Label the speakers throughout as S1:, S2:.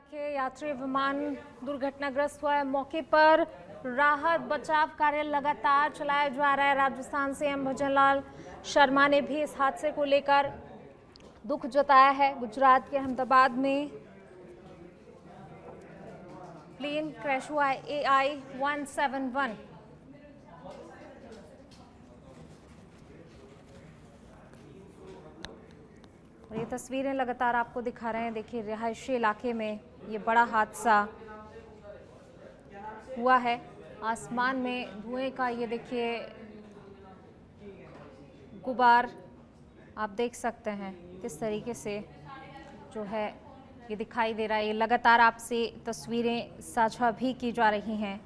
S1: के यात्री विमान दुर्घटनाग्रस्त हुआ है। मौके पर राहत बचाव कार्य लगातार चलाया जा रहा है। राजस्थान सीएम भजनलाल शर्मा ने भी इस हादसे को लेकर दुख जताया है। गुजरात के अहमदाबाद में प्लेन क्रैश हुआ है AI-171। और ये तस्वीरें लगातार आपको दिखा रहे हैं। देखिए, रिहायशी इलाके में ये बड़ा हादसा हुआ है। आसमान में धुएं का ये देखिए गुबार आप देख सकते हैं किस तरीके से जो है ये दिखाई दे रहा है। ये लगातार आपसे तस्वीरें साझा भी की जा रही हैं।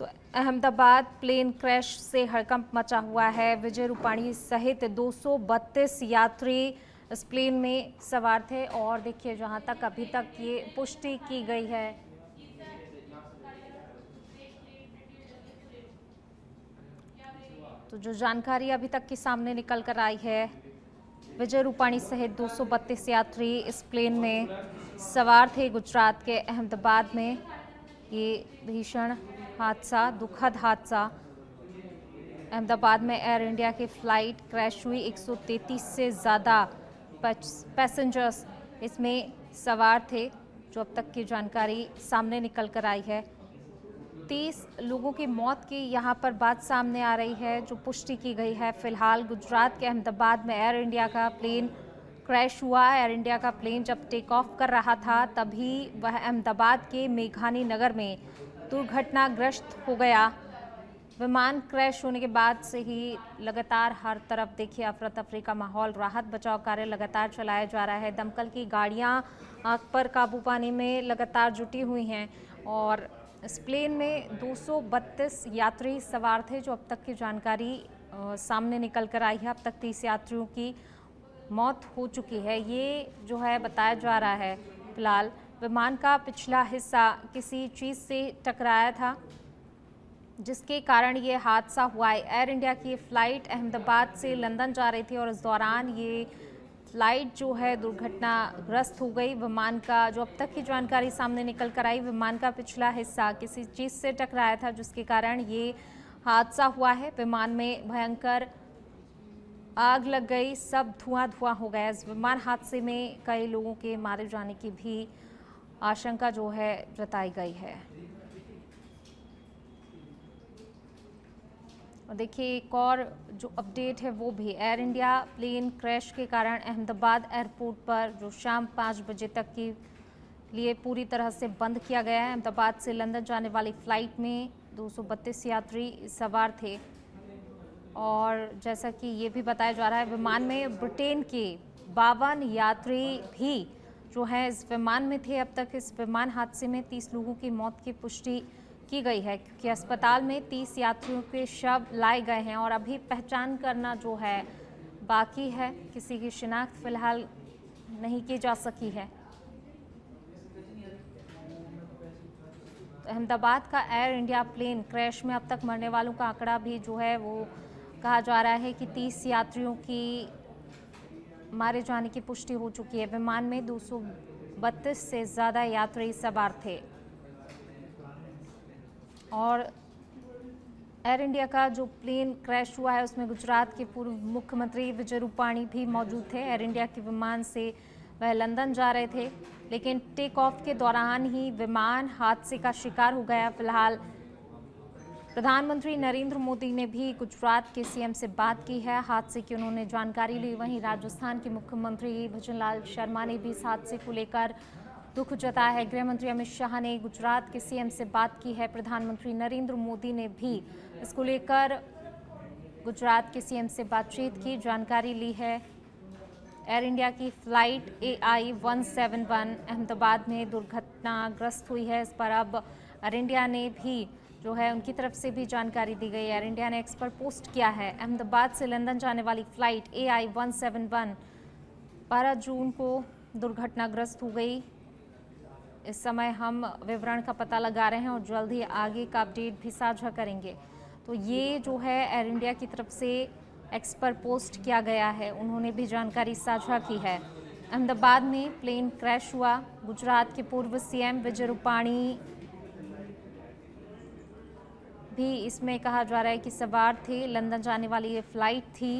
S1: तो अहमदाबाद प्लेन क्रैश से हड़कंप मचा हुआ है। विजय रूपाणी सहित 232 यात्री इस प्लेन में सवार थे और देखिए जहां तक अभी तक ये पुष्टि की गई है तो जो जानकारी अभी तक के सामने निकल कर आई है, विजय रूपाणी सहित 232 यात्री इस प्लेन में सवार थे। गुजरात के अहमदाबाद में ये भीषण हादसा, दुखद हादसा। अहमदाबाद में एयर इंडिया की फ्लाइट क्रैश हुई। 133 से ज़्यादा पैसेंजर्स इसमें सवार थे, जो अब तक की जानकारी सामने निकल कर आई है। 30 लोगों की मौत की यहाँ पर बात सामने आ रही है, जो पुष्टि की गई है। फिलहाल गुजरात के अहमदाबाद में एयर इंडिया का प्लेन क्रैश हुआ। एयर इंडिया का प्लेन जब टेक ऑफ कर रहा था तभी वह अहमदाबाद के मेघानी नगर में दुर्घटनाग्रस्त हो गया। विमान क्रैश होने के बाद से ही लगातार हर तरफ देखिए अफरा तफरी का माहौल। राहत बचाव कार्य लगातार चलाया जा रहा है। दमकल की गाड़ियां आग पर काबू पाने में लगातार जुटी हुई हैं और इस प्लेन में 232 यात्री सवार थे, जो अब तक की जानकारी सामने निकल कर आई है। अब तक 30 यात्रियों की मौत हो चुकी है। ये जो है बताया जा रहा है फिलहाल विमान का पिछला हिस्सा किसी चीज़ से टकराया था, जिसके कारण ये हादसा हुआ है। एयर इंडिया की फ़्लाइट अहमदाबाद से लंदन जा रही थी और इस दौरान ये फ़्लाइट जो है दुर्घटनाग्रस्त हो गई। विमान का जो अब तक की जानकारी सामने निकल कर आई, विमान का पिछला हिस्सा किसी चीज़ से टकराया था, जिसके कारण ये हादसा हुआ है। विमान में भयंकर आग लग गई, सब धुआं धुआं हो गया। इस विमान हादसे में कई लोगों के मारे जाने की भी आशंका जो है जताई गई है। और देखिए एक और जो अपडेट है वो भी, एयर इंडिया प्लेन क्रैश के कारण अहमदाबाद एयरपोर्ट पर जो शाम 5 बजे तक के लिए पूरी तरह से बंद किया गया है। अहमदाबाद से लंदन जाने वाली फ़्लाइट में 232 यात्री सवार थे और जैसा कि ये भी बताया जा रहा है विमान में ब्रिटेन के 52 यात्री भी जो है इस विमान में थे। अब तक इस विमान हादसे में 30 लोगों की मौत की पुष्टि की गई है, क्योंकि अस्पताल में 30 यात्रियों के शव लाए गए हैं और अभी पहचान करना जो है बाकी है। किसी की शिनाख्त फिलहाल नहीं की जा सकी है। अहमदाबाद का एयर इंडिया प्लेन क्रैश में अब तक मरने वालों का आंकड़ा भी जो है वो कहा जा रहा है कि 30 यात्रियों की मारे जाने की पुष्टि हो चुकी है। विमान में 232 से ज़्यादा यात्री सवार थे और एयर इंडिया का जो प्लेन क्रैश हुआ है उसमें गुजरात के पूर्व मुख्यमंत्री विजय रूपाणी भी मौजूद थे। एयर इंडिया के विमान से वह लंदन जा रहे थे, लेकिन टेक ऑफ के दौरान ही विमान हादसे का शिकार हो गया। फिलहाल प्रधानमंत्री नरेंद्र मोदी ने भी गुजरात के सीएम से बात की है, हादसे की उन्होंने जानकारी ली। वहीं राजस्थान के मुख्यमंत्री भजनलाल शर्मा ने भी इस हादसे को लेकर दुख जताया है। गृह मंत्री अमित शाह ने गुजरात के सीएम से बात की है। प्रधानमंत्री नरेंद्र मोदी ने भी इसको लेकर गुजरात के सीएम से बातचीत की, जानकारी ली है। एयर इंडिया की फ़्लाइट AI-171 अहमदाबाद में दुर्घटनाग्रस्त हुई है। इस पर अब एयर इंडिया ने भी जो है उनकी तरफ से भी जानकारी दी गई। एयर इंडिया ने एक्स पर पोस्ट किया है, अहमदाबाद से लंदन जाने वाली फ़्लाइट AI-171 12 जून को दुर्घटनाग्रस्त हो गई। इस समय हम विवरण का पता लगा रहे हैं और जल्द ही आगे का अपडेट भी साझा करेंगे। तो ये जो है एयर इंडिया की तरफ से एक्स पर पोस्ट किया गया है, उन्होंने भी जानकारी साझा की है। अहमदाबाद में प्लेन क्रैश हुआ। गुजरात के पूर्व सीएम विजय रूपाणी भी इसमें कहा जा रहा है कि सवार थे। लंदन जाने वाली ये फ्लाइट थी।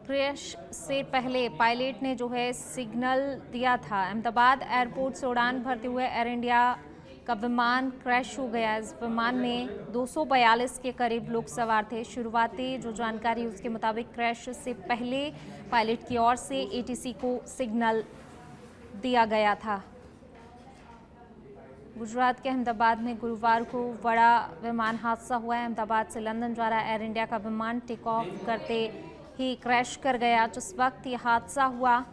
S1: क्रैश से पहले पायलट ने जो है सिग्नल दिया था। अहमदाबाद एयरपोर्ट से उड़ान भरते हुए एयर इंडिया का विमान क्रैश हो गया। इस विमान में 242 के करीब लोग सवार थे। शुरुआती जो जानकारी उसके मुताबिक क्रैश से पहले पायलट की ओर से एटीसी को सिग्नल दिया गया था। गुजरात के अहमदाबाद में गुरुवार को बड़ा विमान हादसा हुआ है। अहमदाबाद से लंदन जा रहा एयर इंडिया का विमान टेक ऑफ करते ही क्रैश कर गया। जिस वक्त ये हादसा हुआ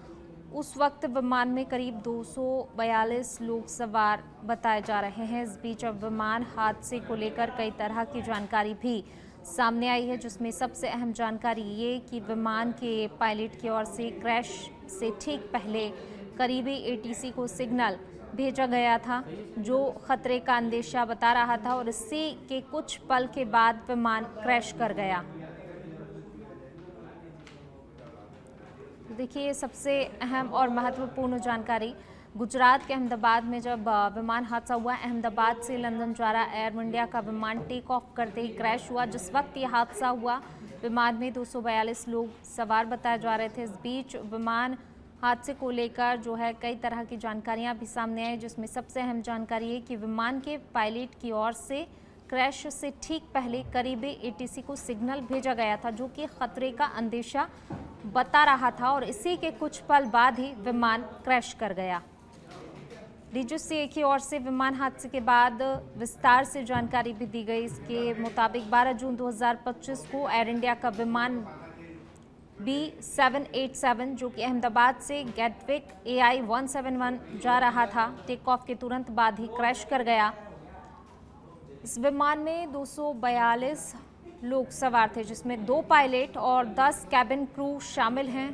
S1: उस वक्त विमान में करीब 242 लोग सवार बताए जा रहे हैं। इस बीच अब विमान हादसे को लेकर कई तरह की जानकारी भी सामने आई है, जिसमें सबसे अहम जानकारी ये कि विमान के पायलट की ओर से क्रैश से ठीक पहले करीबी एटीसी को सिग्नल भेजा गया था, जो खतरे का अंदेशा बता रहा था, और इसी के कुछ पल के बाद विमान क्रैश कर गया। देखिए, सबसे अहम और महत्वपूर्ण जानकारी गुजरात के अहमदाबाद में जब विमान हादसा हुआ, अहमदाबाद से लंदन जा रहा एयर इंडिया का विमान टेक ऑफ करते ही क्रैश हुआ। जिस वक्त ये हादसा हुआ विमान में 242 लोग सवार बताए जा रहे थे। इस बीच विमान हादसे को लेकर जो है कई तरह की जानकारियां भी सामने आई, जिसमें सबसे अहम जानकारी है कि विमान के पायलट की ओर से क्रैश से ठीक पहले करीबी एटीसी को सिग्नल भेजा गया था, जो कि खतरे का अंदेशा बता रहा था, और इसी के कुछ पल बाद ही विमान क्रैश कर गया। डीजीसीए की ओर से विमान हादसे के बाद विस्तार से जानकारी भी दी गई। इसके मुताबिक 12 जून 2025 को एयर इंडिया का विमान B787 जो कि अहमदाबाद से गेटविक AI 171 जा रहा था, टेक ऑफ के तुरंत बाद ही क्रैश कर गया। इस विमान में 242 लोग सवार थे, जिसमें 2 पायलट और 10 कैबिन क्रू शामिल हैं।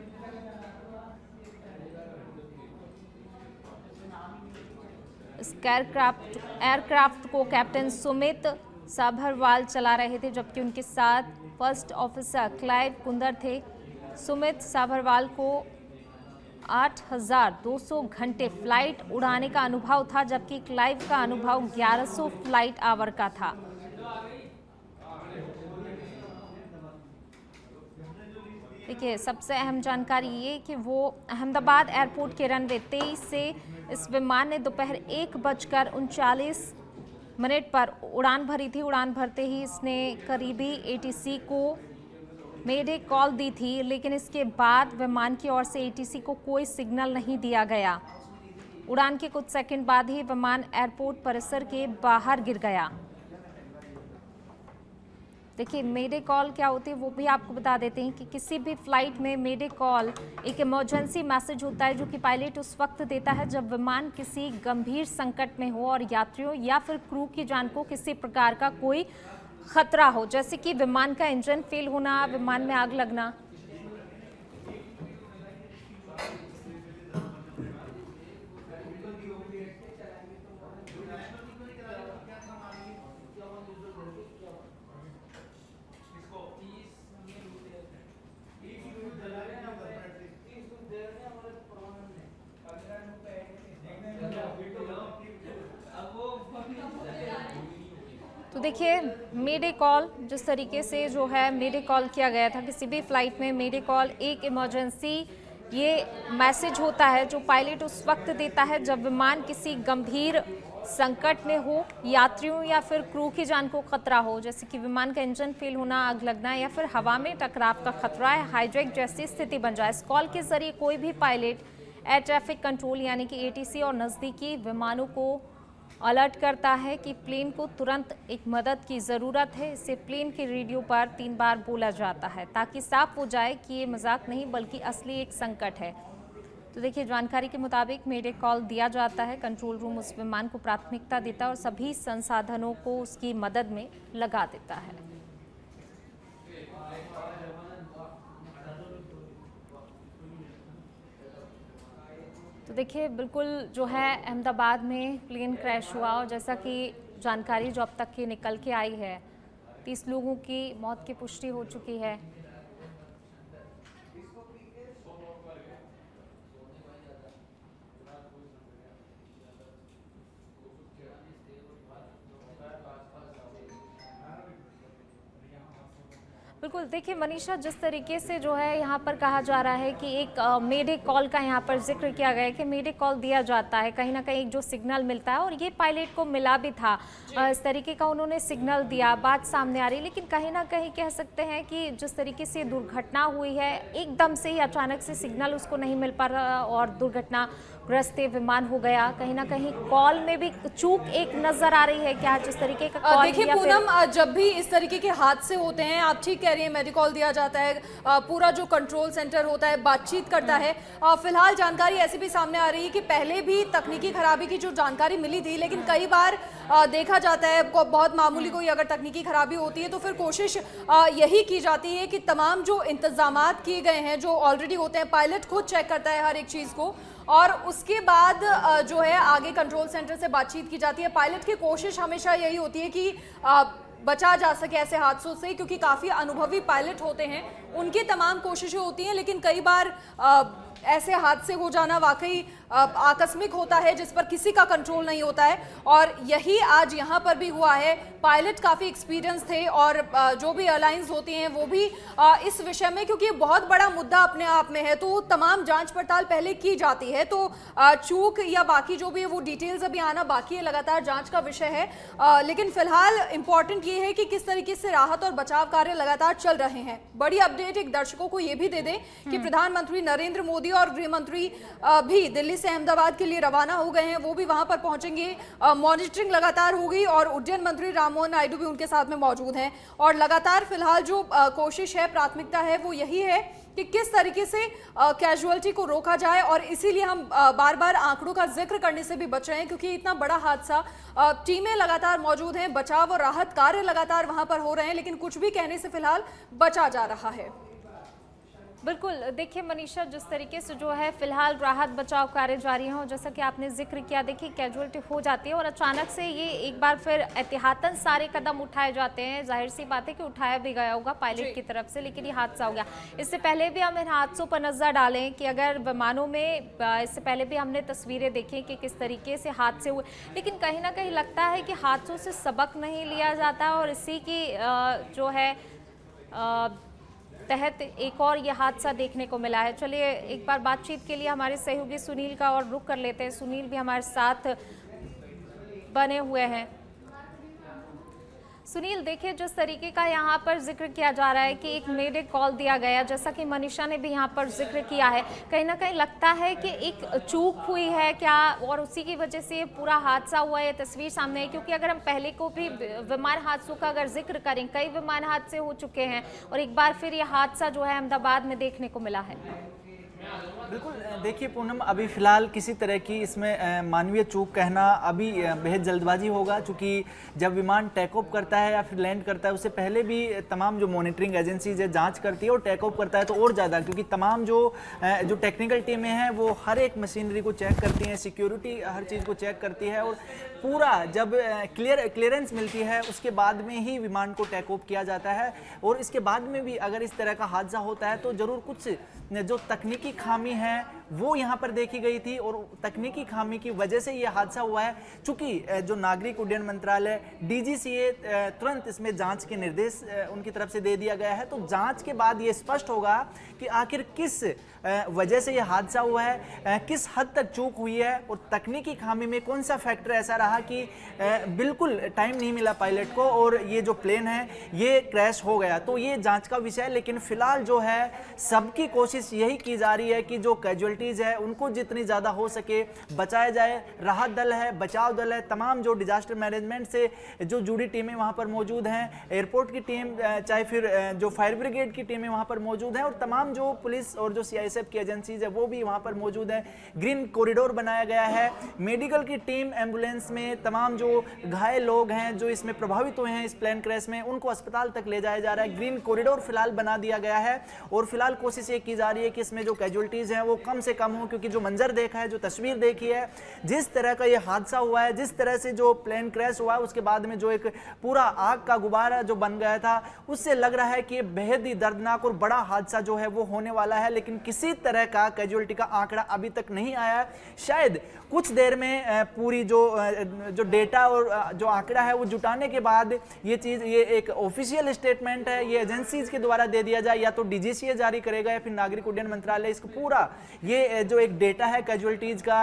S1: इस एयरक्राफ्ट को कैप्टन सुमित साभरवाल चला रहे थे, जबकि उनके साथ फर्स्ट ऑफिसर क्लाइव कुंदर थे। सुमित साभरवाल को 8,200 घंटे फ्लाइट उड़ाने का अनुभव था, जबकि क्लाइव का अनुभव 1100 फ्लाइट आवर का था। देखिए, सबसे अहम जानकारी ये कि वो अहमदाबाद एयरपोर्ट के रनवे 23 से इस विमान ने दोपहर 1:39 पर उड़ान भरी थी। उड़ान भरते ही इसने करीबी एटीसी को मेडे कॉल दी थी, लेकिन इसके बाद विमान की ओर से एटीसी को कोई सिग्नल नहीं दिया गया। उड़ान के कुछ सेकंड बाद ही विमान एयरपोर्ट परिसर के बाहर गिर गया। देखिए, मेडे कॉल क्या होती है वो भी आपको बता देते हैं कि किसी भी फ्लाइट में मेडे कॉल एक इमरजेंसी मैसेज होता है, जो कि पायलट उस वक्त देता है जब विमान किसी गंभीर संकट में हो और यात्रियों या फिर क्रू की जान को किसी प्रकार का कोई खतरा हो, जैसे कि विमान का इंजन फेल होना, विमान में आग लगना। तो देखिए, मेडे कॉल जिस तरीके से जो है मेडे कॉल किया गया था, किसी भी फ्लाइट में मेडे कॉल एक इमरजेंसी ये मैसेज होता है जो पायलट उस वक्त देता है जब विमान किसी गंभीर संकट में हो, यात्रियों या फिर क्रू की जान को खतरा हो, जैसे कि विमान का इंजन फेल होना, आग लगना या फिर हवा में टकराव का खतरा है, हाईजैक जैसी स्थिति बन जाए। इस कॉल के जरिए कोई भी पायलट एयर ट्रैफिक कंट्रोल यानी कि एटीसी और नज़दीकी विमानों को अलर्ट करता है कि प्लेन को तुरंत एक मदद की ज़रूरत है। इसे प्लेन के रेडियो पर 3 बार बोला जाता है, ताकि साफ हो जाए कि ये मजाक नहीं बल्कि असली एक संकट है। तो देखिए, जानकारी के मुताबिक मेडे कॉल दिया जाता है, कंट्रोल रूम उस विमान को प्राथमिकता देता है और सभी संसाधनों को उसकी मदद में लगा देता है। तो देखिए बिल्कुल जो है अहमदाबाद में प्लेन क्रैश हुआ और जैसा कि जानकारी जो अब तक की निकल के आई है 30 लोगों की मौत की पुष्टि हो चुकी है। बिल्कुल देखिए मनीषा, जिस तरीके से जो है यहाँ पर कहा जा रहा है कि एक मेडे कॉल का यहाँ पर जिक्र किया गया है कि मेडे कॉल दिया जाता है, कहीं ना कहीं एक जो सिग्नल मिलता है और ये पायलट को मिला भी था, इस तरीके का उन्होंने सिग्नल दिया, बात सामने आ रही। लेकिन कहीं ना कहीं कह सकते हैं कि जिस तरीके से दुर्घटना हुई है एकदम से ही अचानक से सिग्नल उसको नहीं मिल पा रहा और दुर्घटनाग्रस्त विमान हो गया। कहीं ना कहीं कॉल में भी चूक एक नजर आ रही है क्या, जिस तरीके का कॉल।
S2: देखिए पूनम, जब भी इस तरीके के हादसे होते हैं, आप ठीक कह रही हैं, मेडिकॉल दिया जाता है, पूरा जो कंट्रोल सेंटर होता है बातचीत करता है। फिलहाल जानकारी ऐसी भी सामने आ रही है कि पहले भी तकनीकी खराबी की जो जानकारी मिली थी, लेकिन कई बार देखा जाता है बहुत मामूली कोई अगर तकनीकी खराबी होती है तो फिर कोशिश यही की जाती है कि तमाम जो इंतजामात किए गए हैं जो ऑलरेडी होते हैं, पायलट खुद चेक करता है हर एक चीज़ को और उसके बाद जो है आगे कंट्रोल सेंटर से बातचीत की जाती है। पायलट की कोशिश हमेशा यही होती है कि बचा जा सके ऐसे हादसों से, क्योंकि काफ़ी अनुभवी पायलट होते हैं, उनकी तमाम कोशिशें होती हैं, लेकिन कई बार ऐसे हादसे हो जाना वाकई आकस्मिक होता है जिस पर किसी का कंट्रोल नहीं होता है और यही आज यहाँ पर भी हुआ है। पायलट काफ़ी एक्सपीरियंस थे और जो भी एयरलाइंस होती हैं वो भी इस विषय में, क्योंकि बहुत बड़ा मुद्दा अपने आप में है, तो तमाम जांच पड़ताल पहले की जाती है। तो चूक या बाकी जो भी है वो डिटेल्स अभी आना बाकी है, लगातार जांच का विषय है। लेकिन फिलहाल इंपॉर्टेंट ये है कि किस तरीके से राहत और बचाव कार्य लगातार चल रहे हैं। बड़ी अपडेट एक दर्शकों को ये भी दे दें कि प्रधानमंत्री नरेंद्र मोदी और गृह मंत्री भी दिल्ली से अहमदाबाद के लिए रवाना हो गए हैं, वो भी वहां पर पहुंचेंगे। मॉनिटरिंग लगातार होगी और उड्डयन मंत्री राममोहन नायडू भी उनके साथ में मौजूद हैं और लगातार फिलहाल जो कोशिश है, प्राथमिकता है, वो यही है कि किस तरीके से कैजुअलिटी को रोका जाए और इसीलिए हम बार बार आंकड़ों का जिक्र करने से भी बच रहे हैं, क्योंकि इतना बड़ा हादसा, टीमें लगातार मौजूद हैं, बचाव और राहत कार्य लगातार वहां पर हो रहे हैं, लेकिन कुछ भी कहने से फिलहाल बचा जा रहा है।
S1: बिल्कुल देखिए मनीषा, जिस तरीके से जो है फिलहाल राहत बचाव कार्य जारी है और जैसा कि आपने जिक्र किया, देखिए कैजुअलिटी हो जाती है और अचानक से ये एक बार फिर एहतियातन सारे कदम उठाए जाते हैं। जाहिर सी बात है कि उठाया भी गया होगा पायलट की तरफ से, लेकिन ये हादसा हो गया। इससे पहले भी हम इन हादसों पर नजर डालें कि अगर विमानों में, इससे पहले भी हमने तस्वीरें देखी कि किस तरीके से हादसे हुए, लेकिन कहीं ना कहीं लगता है कि हादसों से सबक नहीं लिया जाता और इसी की जो है तहत एक और ये हादसा देखने को मिला है। चलिए एक बार बातचीत के लिए हमारे सहयोगी सुनील का और रुख कर लेते हैं। सुनील भी हमारे साथ बने हुए हैं। सुनील, देखिए जिस तरीके का यहाँ पर जिक्र किया जा रहा है कि एक मेडे कॉल दिया गया, जैसा कि मनीषा ने भी यहाँ पर जिक्र किया है, कहीं ना कहीं लगता है कि एक चूक हुई है क्या और उसी की वजह से ये पूरा हादसा हुआ है, ये तस्वीर सामने है। क्योंकि अगर हम पहले को भी विमान हादसों का अगर जिक्र करें, कई विमान हादसे हो चुके हैं और एक बार फिर ये हादसा जो है अहमदाबाद में देखने को मिला है।
S3: बिल्कुल देखिए पूनम, अभी फ़िलहाल किसी तरह की इसमें मानवीय चूक कहना अभी बेहद जल्दबाजी होगा, क्योंकि जब विमान टेक ऑफ करता है या फिर लैंड करता है उससे पहले भी तमाम जो मॉनिटरिंग एजेंसीज है जांच करती है और टेक ऑफ करता है तो और ज़्यादा, क्योंकि तमाम जो टेक्निकल टीमें हैं वो हर एक मशीनरी को चेक करती हैं, सिक्योरिटी हर चीज़ को चेक करती है और पूरा जब क्लियरेंस मिलती है उसके बाद में ही विमान को टेक ऑफ किया जाता है। और इसके बाद में भी अगर इस तरह का हादसा होता है तो ज़रूर कुछ जो तकनीकी खामी है वो यहाँ पर देखी गई थी और तकनीकी खामी की वजह से ये हादसा हुआ है। चूंकि जो नागरिक उड्डयन मंत्रालय DGCA तुरंत इसमें जांच के निर्देश उनकी तरफ से दे दिया गया है, तो जांच के बाद ये स्पष्ट होगा कि आखिर किस वजह से ये हादसा हुआ है, किस हद तक चूक हुई है और तकनीकी खामी में कौन सा फैक्टर ऐसा रहा कि बिल्कुल टाइम नहीं मिला पायलट को और ये जो प्लेन है ये क्रैश हो गया। तो ये जांच का विषय है, लेकिन फिलहाल जो है सबकी कोशिश यही की जा रही है कि जो कैजुअलिटीज़ है उनको जितनी ज़्यादा हो सके बचाया जाए। राहत दल है, बचाव दल है, तमाम जो डिजास्टर मैनेजमेंट से जो जुड़ी टीमें वहाँ पर मौजूद हैं, एयरपोर्ट की टीम, चाहे फिर जो फायर ब्रिगेड की टीमें वहाँ पर मौजूद हैं और तमाम जो पुलिस और जो CISF की एजेंसीज है वो भी वहाँ पर मौजूद है। ग्रीन कॉरिडोर बनाया गया है, मेडिकल की टीम एम्बुलेंस में तमाम जो घायल लोग हैं जो इसमें प्रभावित हुए हैं इस प्लेन क्रैश में उनको अस्पताल तक ले जाया जा रहा है। ग्रीन कॉरिडोर फिलहाल बना दिया गया है और फिलहाल कोशिश ये की जा रही है कि इसमें जो कैजुअलिटीज़ हैं वो कम से कम हो, क्योंकि जो मंजर देखा है, जो तस्वीर देखी है, जिस तरह का ये हादसा हुआ है, जिस तरह से जो प्लेन क्रैश हुआ है, उसके बाद में जो एक पूरा आग का गुब्बारा जो बन गया था, उससे लग रहा है कि ये बेहद ही दर्दनाक और बड़ा हादसा जो है वो होने वाला है। लेकिन किसी तरह का कैजुअलिटी का आंकड़ा अभी तक नहीं आया। शायद कुछ देर में पूरी जो डेटा और जो आंकड़ा है वो जुटाने के बाद ये एक ऑफिशियल स्टेटमेंट है, ये एजेंसीज के द्वारा दे दिया जाए, या तो डीजीसीए जारी करेगा या फिर नागरिक उड्डयन मंत्रालय इसको पूरा ये जो एक डेटा है कैजुअलिटीज का,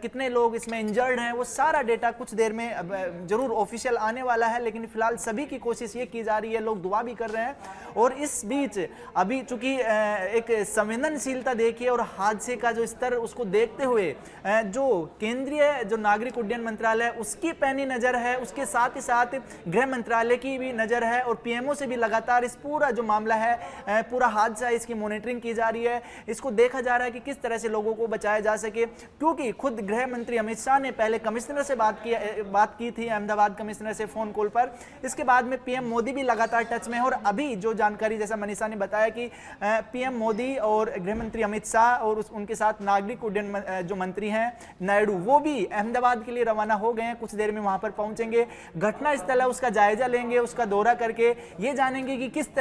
S3: कितने लोग इसमें इंजर्ड हैं, वो सारा डेटा कुछ देर में जरूर ऑफिशियल आने वाला है। लेकिन फिलहाल सभी की कोशिश ये की जा रही है, लोग दुआ भी कर रहे हैं। और इस बीच अभी चूंकि एक संवेदनशीलता देखिए और हादसे का जो स्तर उसको देखते हुए जो केंद्रीय जो नागरिक उड्डयन मंत्रालय उसकी पैनी नजर है, उसके साथ ही साथ गृह मंत्रालय की भी नजर है और पीएमओ से भी लगातार इस पूरा जो मामला है, पूरा हादसा, इसकी मॉनिटरिंग की जा रही है। इसको देखा जा रहा है कि किस तरह से लोगों को बचाया जा सके, क्योंकि खुद गृह मंत्री अमित शाह ने पहले कमिश्नर से बात की थी, अहमदाबाद कमिश्नर से फोन कॉल पर। इसके बाद में पीएम मोदी भी लगातार टच में है और अभी जो जानकारी जैसा मनीषा ने बताया कि पीएम मोदी और गृह मंत्री अमित शाह और उनके साथ नागरिक उड्डयन जो मंत्री हैं नायडू, वो भी अहमदाबाद के लिए रवाना हो गए हैं, कुछ देर में वहां पर पहुंचेंगे, घटना स्थल है उसका जायजा लेंगे, उसका दौरा करके ये जानेंगे कि किस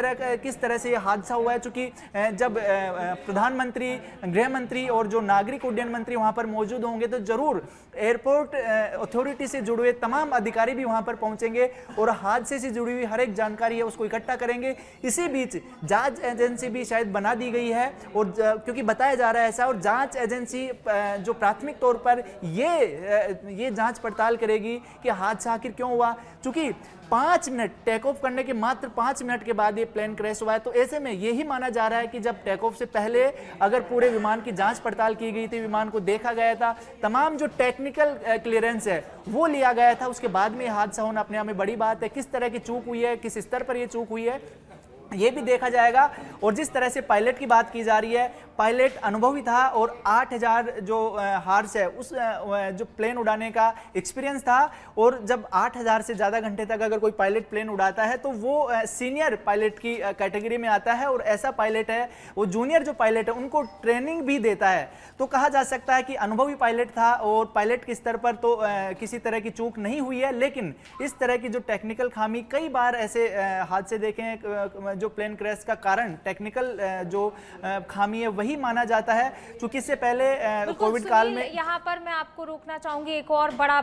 S3: तरह से ये हादसा हुआ है। चूंकि जब प्रधानमंत्री, गृह मंत्री और जो नागरिक उड्डयन मंत्री वहां पर मौजूद होंगे तो जरूर एयरपोर्ट अथॉरिटी से जुड़े हुए तमाम अधिकारी भी वहां पर पहुंचेंगे और हादसे से जुड़ी हुई हर एक जानकारी है उसको इकट्ठा करेंगे। इसी बीच जांच एजेंसी भी शायद बना दी गई है और क्योंकि बताया जा रहा है ऐसा, और जांच एजेंसी जो प्राथमिक तौर पर ये जांच पड़ताल करेगी कि हादसा आखिर क्यों हुआ। चूंकि 5 मिनट टेक ऑफ करने के मात्र 5 मिनट के बाद ये प्लेन क्रैश हुआ है, तो ऐसे में यही माना जा रहा है कि जब टेक ऑफ से पहले अगर पूरे विमान की जांच पड़ताल की गई थी, विमान को देखा गया था, तमाम जो टेक्निकल क्लियरेंस है वो लिया गया था, उसके बाद में हादसा होना अपने आप में बड़ी बात है। किस तरह की चूक हुई है, किस स्तर पर यह चूक हुई है, ये भी देखा जाएगा। और जिस तरह से पायलट की बात की जा रही है, पायलट अनुभवी था और 8000 जो हार्स है उस जो प्लेन उड़ाने का एक्सपीरियंस था, और जब 8000 से ज़्यादा घंटे तक अगर कोई पायलट प्लेन उड़ाता है तो वो सीनियर पायलट की कैटेगरी में आता है। और ऐसा पायलट है, वो जूनियर जो पायलट है उनको ट्रेनिंग भी देता है। तो कहा जा सकता है कि अनुभवी पायलट था और पायलट के स्तर पर तो किसी तरह की चूक नहीं हुई है। लेकिन इस तरह की जो टेक्निकल खामी, कई बार ऐसे हादसे देखे हैं जो प्लेन क्रैश का कारण टेक्निकल जो खामी है वही माना जाता है। चूंकि इससे पहले कोविड काल में
S1: यहाँ पर मैं आपको रोकना चाहूंगी, एक और बड़ा